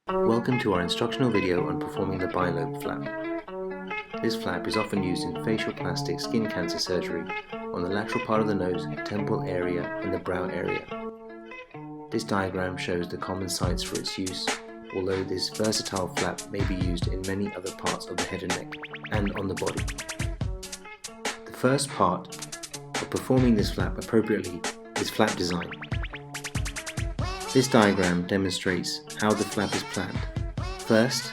Welcome to our instructional video on performing the bi-lobe flap. This flap is often used in facial plastic skin cancer surgery on the lateral part of the nose, temple area and the brow area. This diagram shows the common sites for its use, although this versatile flap may be used in many other parts of the head and neck and on the body. The first part of performing this flap appropriately is flap design. This diagram demonstrates how the flap is planned. First,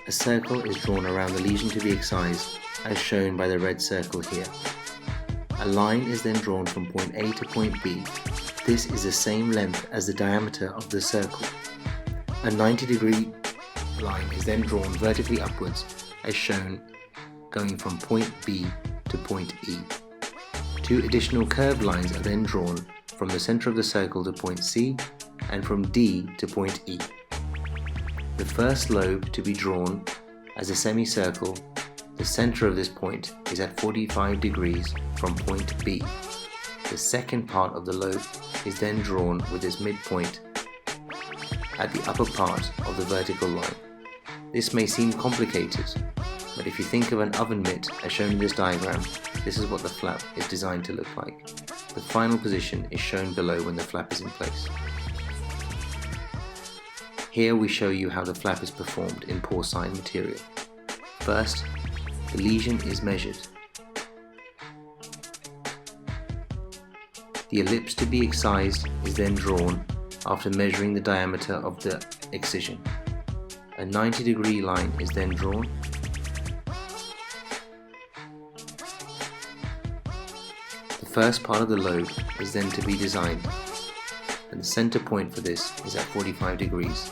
a circle is drawn around the lesion to be excised, as shown by the red circle here. A line is then drawn from point A to point B. This is the same length as the diameter of the circle. A 90-degree line is then drawn vertically upwards, as shown, going from point B to point E. Two additional curved lines are then drawn from the center of the circle to point C and from D to point E. The first lobe to be drawn as a semicircle, the center of this point is at 45 degrees from point B. The second part of the lobe is then drawn with its midpoint at the upper part of the vertical line. This may seem complicated, but if you think of an oven mitt as shown in this diagram, this is what the flap is designed to look like. The final position is shown below when the flap is in place. Here we show you how the flap is performed in porcine material. First, the lesion is measured. The ellipse to be excised is then drawn after measuring the diameter of the excision. A 90-degree line is then drawn. The first part of the lobe is then to be designed, and the center point for this is at 45 degrees.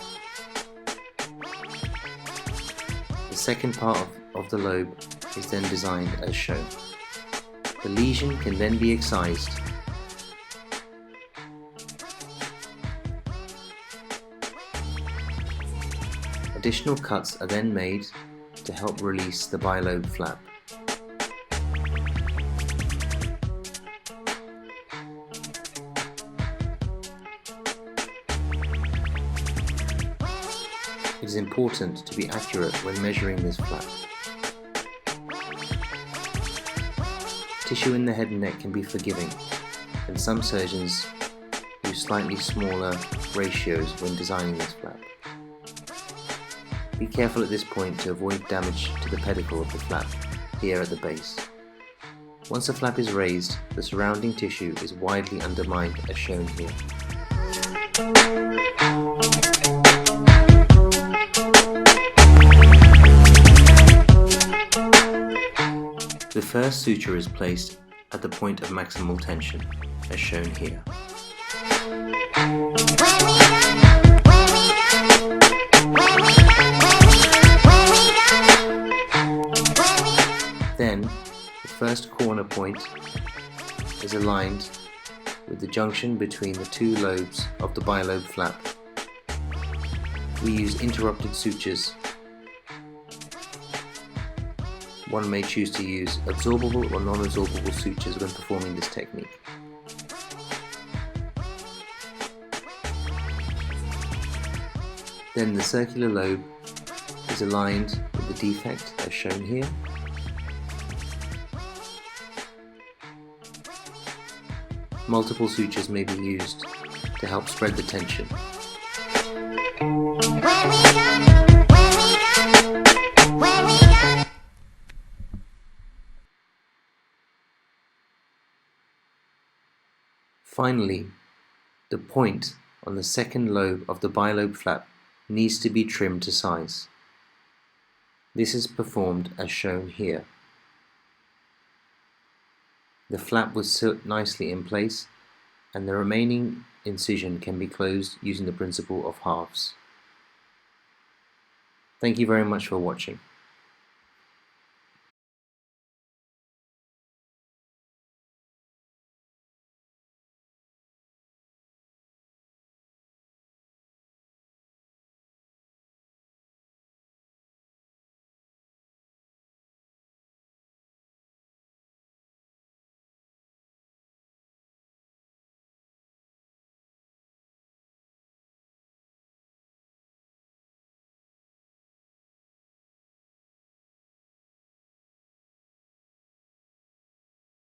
The second part of the lobe is then designed as shown. The lesion can then be excised. Additional cuts are then made to help release the bi-lobe flap. It is important to be accurate when measuring this flap. Tissue in the head and neck can be forgiving, and some surgeons use slightly smaller ratios when designing this flap. Be careful at this point to avoid damage to the pedicle of the flap here at the base. Once the flap is raised, the surrounding tissue is widely undermined as shown here. The first suture is placed at the point of maximal tension, as shown here. Then, the first corner point is aligned with the junction between the two lobes of the bi-lobe flap. We use interrupted sutures. One may choose to use absorbable or non-absorbable sutures when performing this technique. Then the circular lobe is aligned with the defect as shown here. Multiple sutures may be used to help spread the tension. Finally, the point on the second lobe of the bi-lobe flap needs to be trimmed to size. This is performed as shown here. The flap will sit nicely in place, and the remaining incision can be closed using the principle of halves. Thank you very much for watching.